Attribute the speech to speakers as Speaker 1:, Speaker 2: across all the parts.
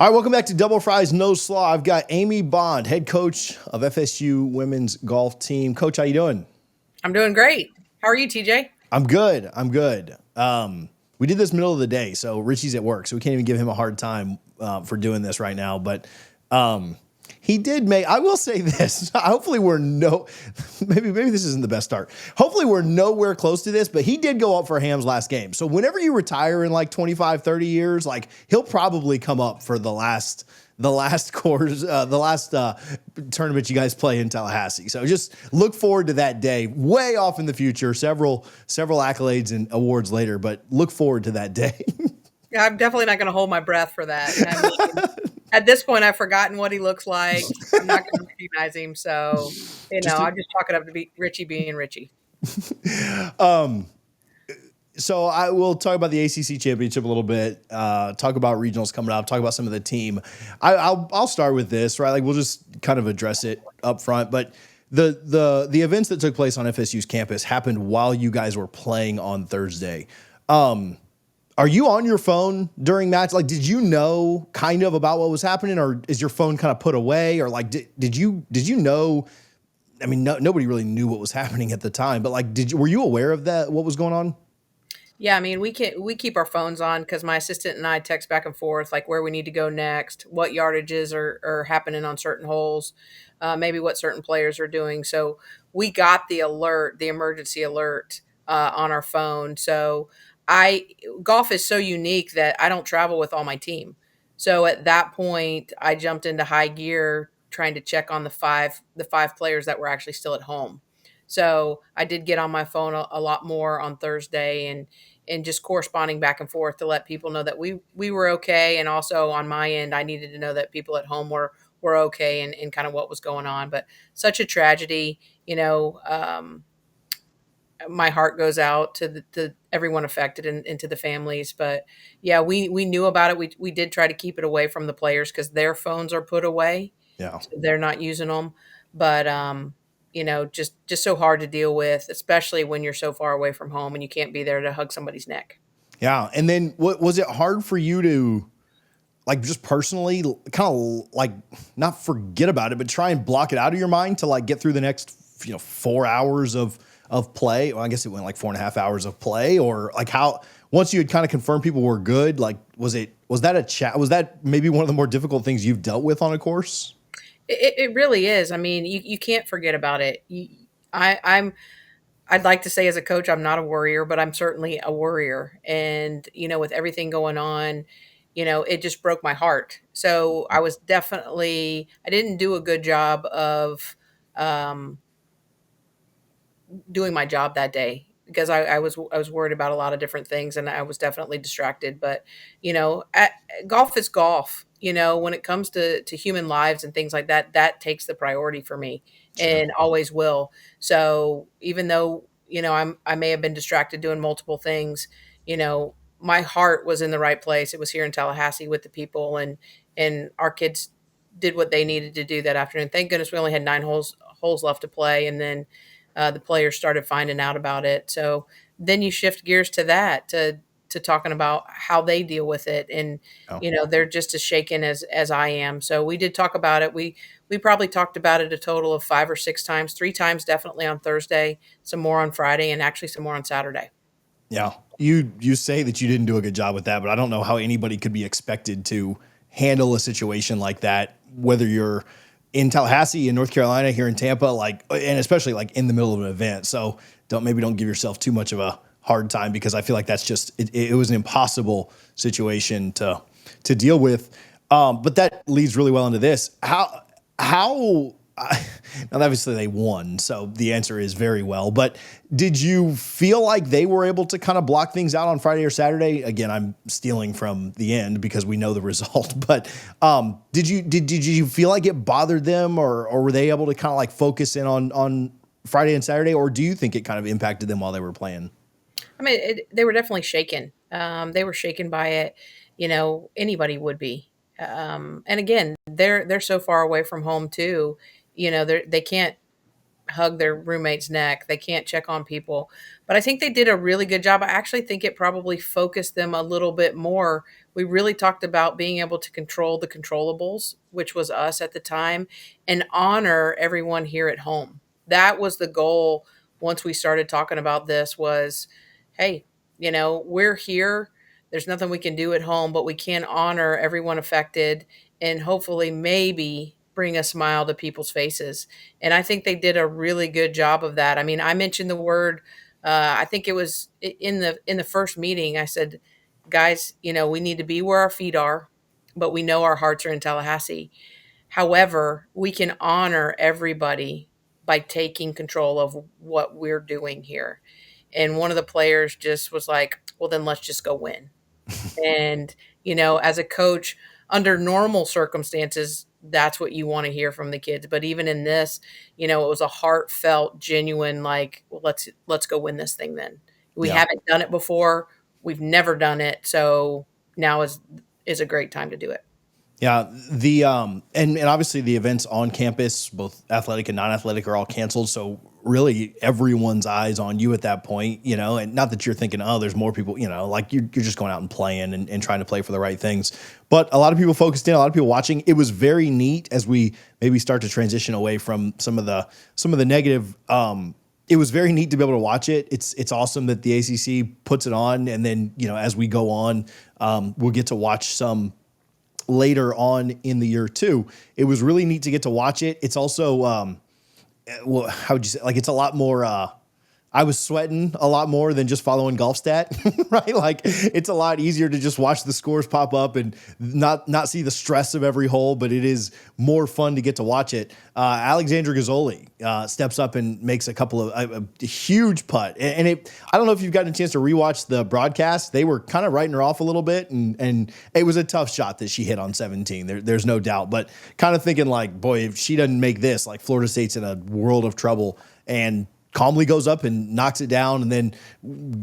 Speaker 1: All right, welcome back to Double Fries No Slaw. I've got Amy Bond, head coach of FSU women's golf team. Coach, how you doing?
Speaker 2: I'm doing great. How are you, TJ?
Speaker 1: I'm good. We did this middle of the day, so Richie's at work, so we can't even give him a hard time for doing this right now. But he did make. I will say this. Hopefully, maybe this isn't the best start. Hopefully, we're nowhere close to this. But he did go up for Ham's last game. So whenever you retire in like 25, 30 years, like he'll probably come up for the last course, the last tournament you guys play in Tallahassee. So just look forward to that day. Way off in the future, several accolades and awards later, but look forward to that day.
Speaker 2: Yeah, I'm definitely not going to hold my breath for that. I mean, at this point, I've forgotten what he looks like. I'm not going to recognize him. So, I'll just chalk it up to be Richie being Richie.
Speaker 1: So I will talk about the ACC championship a little bit, talk about regionals coming up, talk about some of the team. I'll start with this, right? Like we'll just kind of address it up front, but the events that took place on FSU's campus happened while you guys were playing on Thursday. Are you on your phone during match? Like, did you know kind of about what was happening, or is your phone kind of put away, or like did you know? I mean, nobody really knew what was happening at the time, but like, were you aware of that? What was going on?
Speaker 2: Yeah, I mean, we keep our phones on because my assistant and I text back and forth like where we need to go next, what yardages are happening on certain holes, maybe what certain players are doing. So we got the alert, the emergency alert on our phone. So I golf is so unique that I don't travel with all my team. So at that point, I jumped into high gear trying to check on the five players that were actually still at home. So I did get on my phone a lot more on Thursday and just corresponding back and forth to let people know that we were okay. And also on my end, I needed to know that people at home were okay and kind of what was going on. But such a tragedy, my heart goes out to everyone affected and to the families. But yeah, we knew about it. We did try to keep it away from the players because their phones are put away.
Speaker 1: Yeah.
Speaker 2: So they're not using them. But just so hard to deal with, especially when you're so far away from home and you can't be there to hug somebody's neck.
Speaker 1: Yeah. And then what was it hard for you to like just personally kind of like not forget about it, but try and block it out of your mind to like get through the next, 4 hours of play? Well, I guess it went like 4.5 hours of play, or like how, once you had kind of confirmed people were good, like, was that a chat? Was that maybe one of the more difficult things you've dealt with on a course?
Speaker 2: It really is. I mean, you can't forget about it. I'd like to say as a coach, I'm not a worrier, but I'm certainly a worrier. And, with everything going on, it just broke my heart. So I didn't do a good job of um, doing my job that day because I was worried about a lot of different things and I was definitely distracted. But, golf is golf. When it comes to human lives and things like that, that takes the priority for me
Speaker 1: Sure.
Speaker 2: and always will. So even though, I may have been distracted doing multiple things, my heart was in the right place. It was here in Tallahassee with the people and our kids did what they needed to do that afternoon. Thank goodness we only had nine holes left to play. And then the players started finding out about it. So then you shift gears to that, to talking about how they deal with it. And,
Speaker 1: Oh.
Speaker 2: they're just as shaken as I am. So we did talk about it. We probably talked about it a total of 5 or 6 times, 3 times definitely on Thursday, some more on Friday, and actually some more on Saturday.
Speaker 1: Yeah. You say that you didn't do a good job with that, but I don't know how anybody could be expected to handle a situation like that, whether you're in Tallahassee, in North Carolina, here in Tampa, like, and especially like in the middle of an event. So don't give yourself too much of a hard time, because I feel like that's just, it was an impossible situation to deal with. But that leads really well into this. How now obviously they won, so the answer is very well. But did you feel like they were able to kind of block things out on Friday or Saturday? Again, I'm stealing from the end because we know the result. But did you feel like it bothered them, or were they able to kind of like focus in on Friday and Saturday, or do you think it kind of impacted them while they were playing?
Speaker 2: I mean, they were definitely shaken. They were shaken by it. Anybody would be. And again, they're so far away from home too. They can't hug their roommate's neck. They can't check on people. But I think they did a really good job. I actually think it probably focused them a little bit more. We really talked about being able to control the controllables, which was us at the time, and honor everyone here at home. That was the goal once we started talking about this was, hey, we're here. There's nothing we can do at home, but we can honor everyone affected and hopefully maybe bring a smile to people's faces. And I think they did a really good job of that. I mean, I mentioned the word. I think it was in the first meeting. I said, "Guys, we need to be where our feet are, but we know our hearts are in Tallahassee. However, we can honor everybody by taking control of what we're doing here." And one of the players just was like, "Well, then let's just go win." And, as a coach, under normal circumstances, that's what you want to hear from the kids. But even in this, it was a heartfelt, genuine, like, well, let's go win this thing then. We
Speaker 1: Yeah.
Speaker 2: haven't done it before. We've never done it. So now is a great time to do it.
Speaker 1: Yeah, the and obviously the events on campus, both athletic and non-athletic, are all canceled. So really, everyone's eyes on you at that point, and not that you're thinking, oh, there's more people, like you're just going out and playing and trying to play for the right things. But a lot of people focused in, a lot of people watching. It was very neat as we maybe start to transition away from some of the negative. It was very neat to be able to watch it. It's awesome that the ACC puts it on, and then as we go on, we'll get to watch some later on in the year too. It was really neat to get to watch it. It's also, well, how would you say? Like, it's a lot more. I was sweating a lot more than just following golf stat, right? Like, it's a lot easier to just watch the scores pop up and not see the stress of every hole, but it is more fun to get to watch it. Alexandra Gazzoli steps up and makes a couple of a huge putt. And I don't know if you've gotten a chance to rewatch the broadcast. They were kind of writing her off a little bit, and it was a tough shot that she hit on 17. There's no doubt, but kind of thinking like, boy, if she doesn't make this, like, Florida State's in a world of trouble. And calmly goes up and knocks it down, and then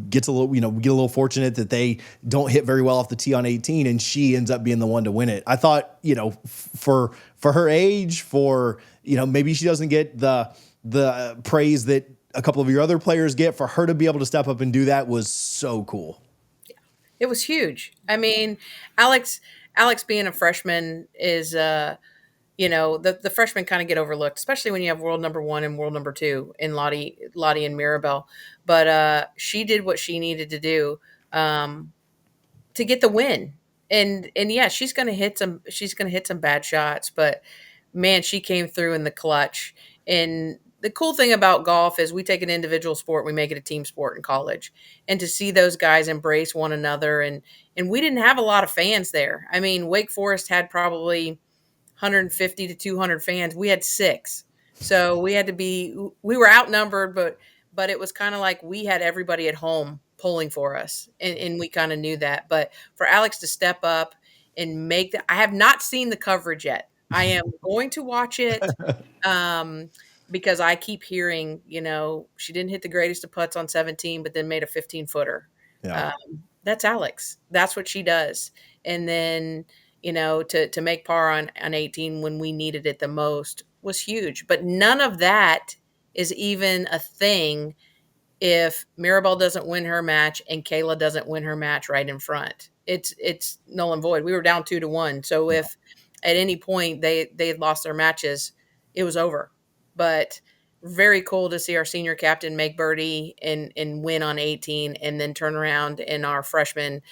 Speaker 1: gets a little, we get a little fortunate that they don't hit very well off the tee on 18, and she ends up being the one to win it. I thought, for her age, for, maybe she doesn't get the praise that a couple of your other players get, for her to be able to step up and do that was so cool.
Speaker 2: It was huge. I mean, Alex being a freshman is, the freshmen kind of get overlooked, especially when you have world number 1 and world number 2 in Lottie and Mirabelle. But she did what she needed to do to get the win. And yeah, she's gonna hit some bad shots, but man, she came through in the clutch. And the cool thing about golf is we take an individual sport, we make it a team sport in college. And to see those guys embrace one another, and we didn't have a lot of fans there. I mean, Wake Forest had probably 150 to 200 fans. We had 6. So we were outnumbered, but it was kind of like we had everybody at home pulling for us. And we kind of knew that. But for Alex to step up and I have not seen the coverage yet. I am going to watch it because I keep hearing, she didn't hit the greatest of putts on 17, but then made a 15-footer.
Speaker 1: Yeah.
Speaker 2: That's Alex. That's what she does. And then to make par on 18 when we needed it the most was huge. But none of that is even a thing if Mirabelle doesn't win her match and Kayla doesn't win her match right in front. It's null and void. We were down 2-1. So if at any point they had lost their matches, it was over. But very cool to see our senior captain make birdie and win on 18, and then turn around and our freshman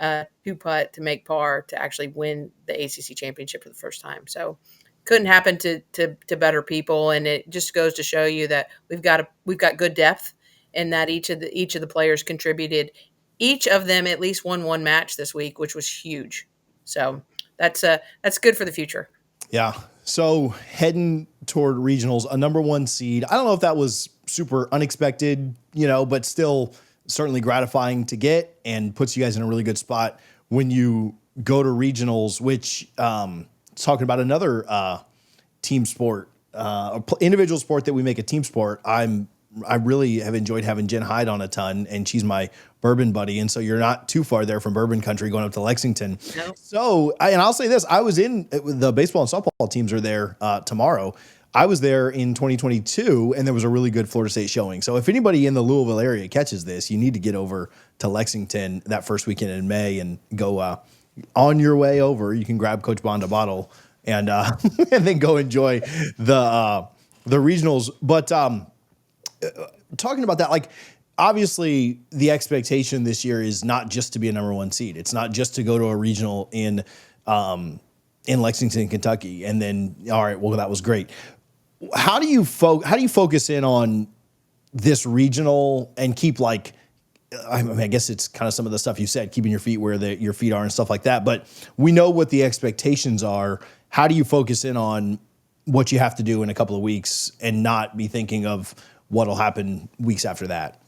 Speaker 2: 2-putt to make par to actually win the ACC championship for the first time. So couldn't happen to better people, and it just goes to show you that we've got good depth, and that each of the players contributed. Each of them at least won one match this week, which was huge. So that's good for the future.
Speaker 1: Yeah. So heading toward regionals, a number 1 seed. I don't know if that was super unexpected, but still certainly gratifying to get, and puts you guys in a really good spot when you go to regionals, which talking about another team sport, individual sport that we make a team sport. I really have enjoyed having Jen Hyde on a ton, and she's my bourbon buddy. And so you're not too far there from bourbon country going up to Lexington.
Speaker 2: No.
Speaker 1: So, and I'll say this, I was in the baseball and softball teams are there tomorrow. I was there in 2022, and there was a really good Florida State showing. So if anybody in the Louisville area catches this, you need to get over to Lexington that first weekend in May and go on your way over. You can grab Coach Bond a bottle and and then go enjoy the regionals. But talking about that, like obviously the expectation this year is not just to be a number one seed. It's not just to go to a regional in Lexington, Kentucky, and then all right, well that was great. How do you focus in on this regional and keep like? I mean, I guess it's kind of some of the stuff you said, keeping your feet where your feet are and stuff like that. But we know what the expectations are. How do you focus in on what you have to do in a couple of weeks and not be thinking of what'll happen weeks after that?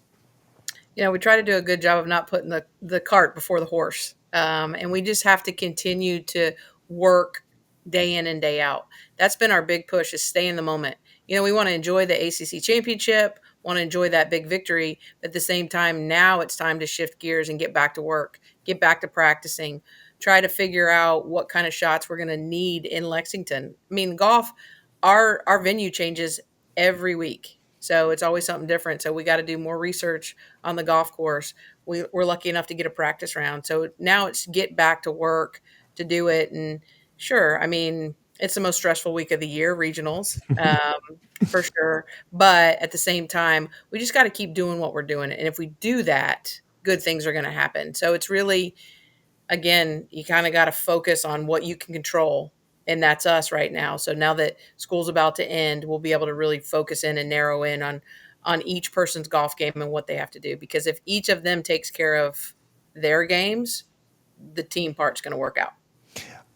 Speaker 2: We try to do a good job of not putting the cart before the horse. And we just have to continue to work day in and day out. That's been our big push, is stay in the moment. We want to enjoy the ACC championship, want to enjoy that big victory. But at the same time, now it's time to shift gears and get back to work, get back to practicing, try to figure out what kind of shots we're going to need in Lexington. I mean, golf, our venue changes every week. So it's always something different. So we got to do more research on the golf course. We're lucky enough to get a practice round. So now it's get back to work to do it. And sure, I mean, it's the most stressful week of the year, regionals, for sure. But at the same time, we just got to keep doing what we're doing. And if we do that, good things are going to happen. So it's really, again, you kind of got to focus on what you can control. And that's us right now. So now that school's about to end, we'll be able to really focus in and narrow in on each person's golf game and what they have to do. Because if each of them takes care of their games, the team part's going to work out.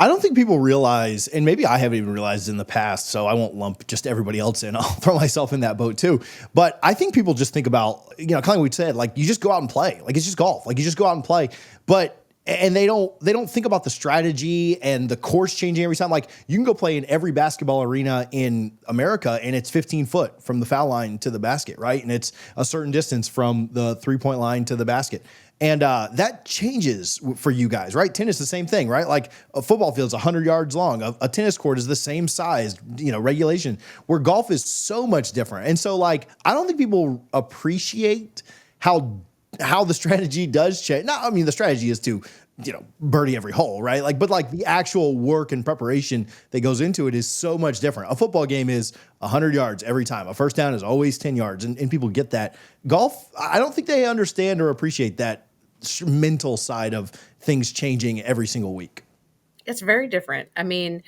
Speaker 1: I don't think people realize, and maybe I haven't even realized in the past, so I won't lump just everybody else in. I'll throw myself in that boat too. But I think people just think about, kind of like we said, like you just go out and play. Like it's just golf. Like you just go out and play. And they don't think about the strategy and the course changing every time. Like you can go play in every basketball arena in America and it's 15 foot from the foul line to the basket, right? And it's a certain distance from the 3-point line to the basket. And that changes for you guys, right? Tennis, the same thing, right? Like a football field's 100 yards long. A tennis court is the same size, regulation, where golf is so much different. And so like, I don't think people appreciate how the strategy does change. No, I mean, the strategy is to, birdie every hole, right? Like, but like the actual work and preparation that goes into it is so much different. A football game is 100 yards every time. A first down is always 10 yards. And people get that. Golf, I don't think they understand or appreciate that mental side of things changing every single week.
Speaker 2: It's very different. I mean,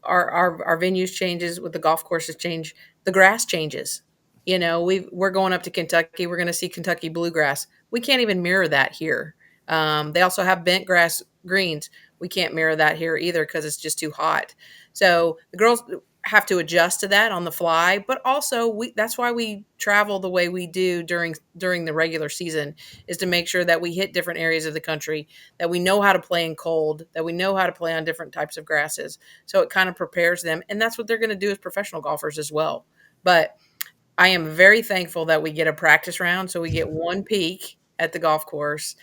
Speaker 2: our venues changes with the golf courses change. The grass changes. We're going up to Kentucky. We're going to see Kentucky bluegrass. We can't even mirror that here. They also have bent grass greens. We can't mirror that here either because it's just too hot. So the girls have to adjust to that on the fly, but also that's why we travel the way we do during the regular season, is to make sure that we hit different areas of the country, that we know how to play in cold, that we know how to play on different types of grasses. So it kind of prepares them, and that's what they're going to do as professional golfers as well. But I am very thankful that we get a practice round, so we get one peek at the golf course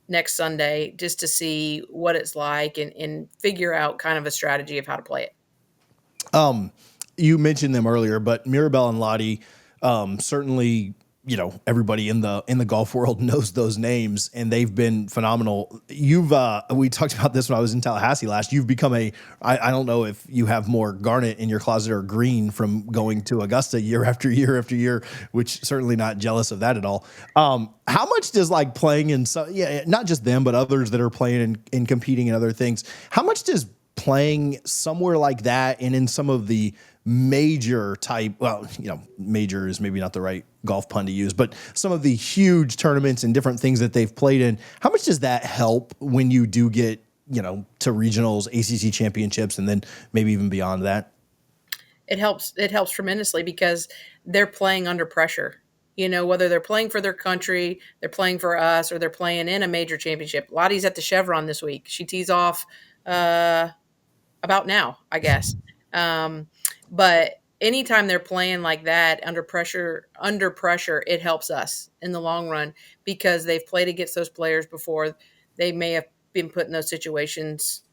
Speaker 2: next Sunday just to see what it's like and figure out kind of a strategy of how to play it.
Speaker 1: You mentioned them earlier, but Mirabelle and Lottie, certainly, everybody in the golf world knows those names, and they've been phenomenal. We talked about this when I was in Tallahassee last. You've become I don't know if you have more garnet in your closet or green from going to Augusta year after year after year, which certainly not jealous of that at all. How much does like playing in not just them, but others that are playing and competing in other things, how much does playing somewhere like that and in some of the major type, major is maybe not the right golf pun to use, but some of the huge tournaments and different things that they've played in, how much does that help when you do get, to regionals, ACC championships, and then maybe even beyond that?
Speaker 2: It helps tremendously because they're playing under pressure. Whether they're playing for their country, they're playing for us, or they're playing in a major championship. Lottie's at the Chevron this week. She tees off about now, I guess. But anytime they're playing like that under pressure, it helps us in the long run because they've played against those players before. They may have been put in those situations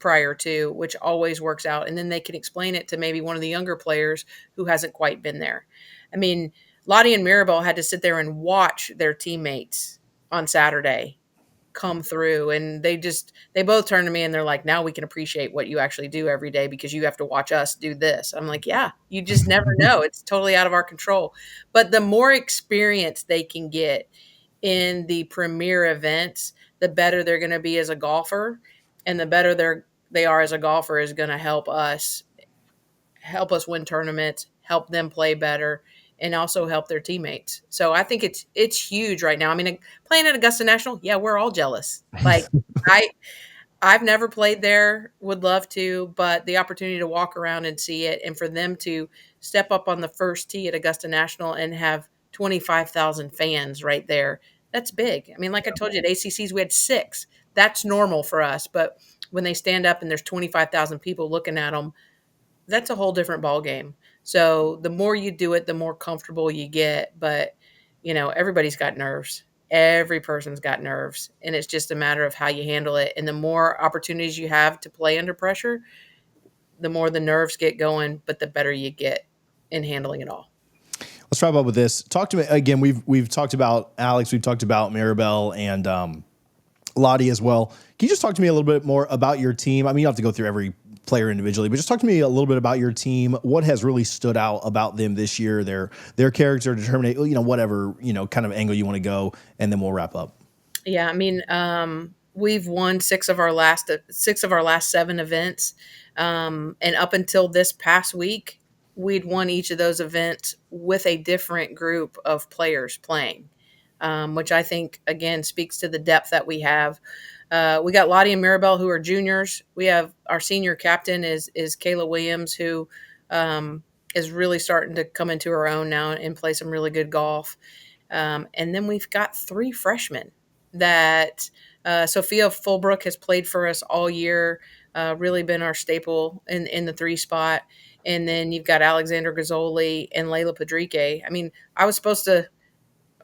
Speaker 2: prior to, which always works out. And then they can explain it to maybe one of the younger players who hasn't quite been there. I mean, Lottie and Mirabelle had to sit there and watch their teammates on Saturday come through, and they both turned to me and they're like, now we can appreciate what you actually do every day because you have to watch us do this. I'm like, yeah, you just never know. It's totally out of our control. But the more experience they can get in the premier events, the better they're going to be as a golfer, and the better they are as a golfer is going to help us win tournaments, help them play better, and also help their teammates. So I think it's huge right now. I mean, playing at Augusta National, yeah, we're all jealous. Like I I've never played there, would love to, but the opportunity to walk around and see it, and for them to step up on the first tee at Augusta National and have 25,000 fans right there, that's big. I mean, like I told you, at ACCs, we had 6. That's normal for us. But when they stand up and there's 25,000 people looking at them, that's a whole different ball game. So the more you do it, the more comfortable you get. But, everybody's got nerves. Every person's got nerves, and it's just a matter of how you handle it. And the more opportunities you have to play under pressure, the more the nerves get going, but the better you get in handling it all.
Speaker 1: Let's wrap up with this. Talk to me again. We've talked about Alex. We've talked about Maribel and Lottie as well. Can you just talk to me a little bit more about your team? I mean, you don't have to go through every player individually, but just talk to me a little bit about your team. What has really stood out about them this year? Their character, determination, whatever, kind of angle you want to go, and then we'll wrap up.
Speaker 2: Yeah, I mean, we've won 6 of our last 7 events, and up until this past week, we'd won each of those events with a different group of players playing, which I think again speaks to the depth that we have. We got Lottie and Maribel, who are juniors. We have our senior captain is Kayla Williams, who is really starting to come into her own now and play some really good golf. And then we've got 3 freshmen that Sophia Fulbrook has played for us all year, really been our staple in the 3 spot. And then you've got Alexander Gazzoli and Layla Padrique. I mean,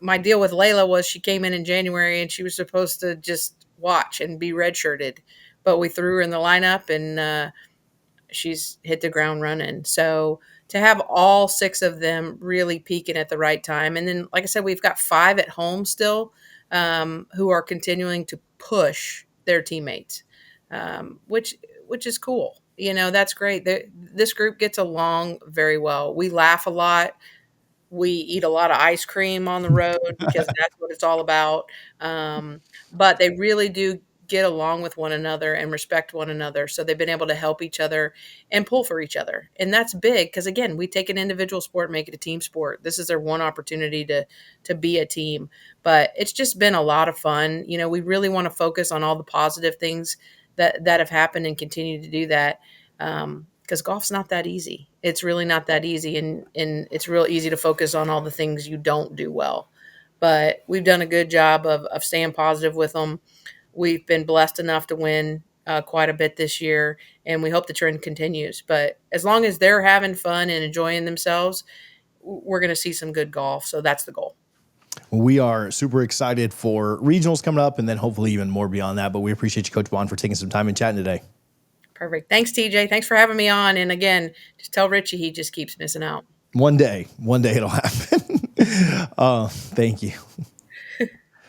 Speaker 2: my deal with Layla was she came in January and she was supposed to just watch and be redshirted, but we threw her in the lineup and she's hit the ground running. So to have all 6 of them really peaking at the right time. And then, like I said, we've got 5 at home still who are continuing to push their teammates, which is cool. That's great. This group gets along very well. We laugh a lot. We eat a lot of ice cream on the road because that's what it's all about. But they really do get along with one another and respect one another. So they've been able to help each other and pull for each other. And that's big because, again, we take an individual sport, make it a team sport. This is their one opportunity to be a team. But it's just been a lot of fun. We really want to focus on all the positive things that have happened and continue to do that. Because golf's not that easy. It's really not that easy. And it's real easy to focus on all the things you don't do well. But we've done a good job of staying positive with them. We've been blessed enough to win quite a bit this year, and we hope the trend continues. But as long as they're having fun and enjoying themselves, we're going to see some good golf. So that's the goal.
Speaker 1: We are super excited for regionals coming up, and then hopefully even more beyond that. But we appreciate you, Coach Bond, for taking some time and chatting today.
Speaker 2: Perfect. Thanks, TJ. Thanks for having me on. And again, just tell Richie he just keeps missing out.
Speaker 1: One day it'll happen. Thank you.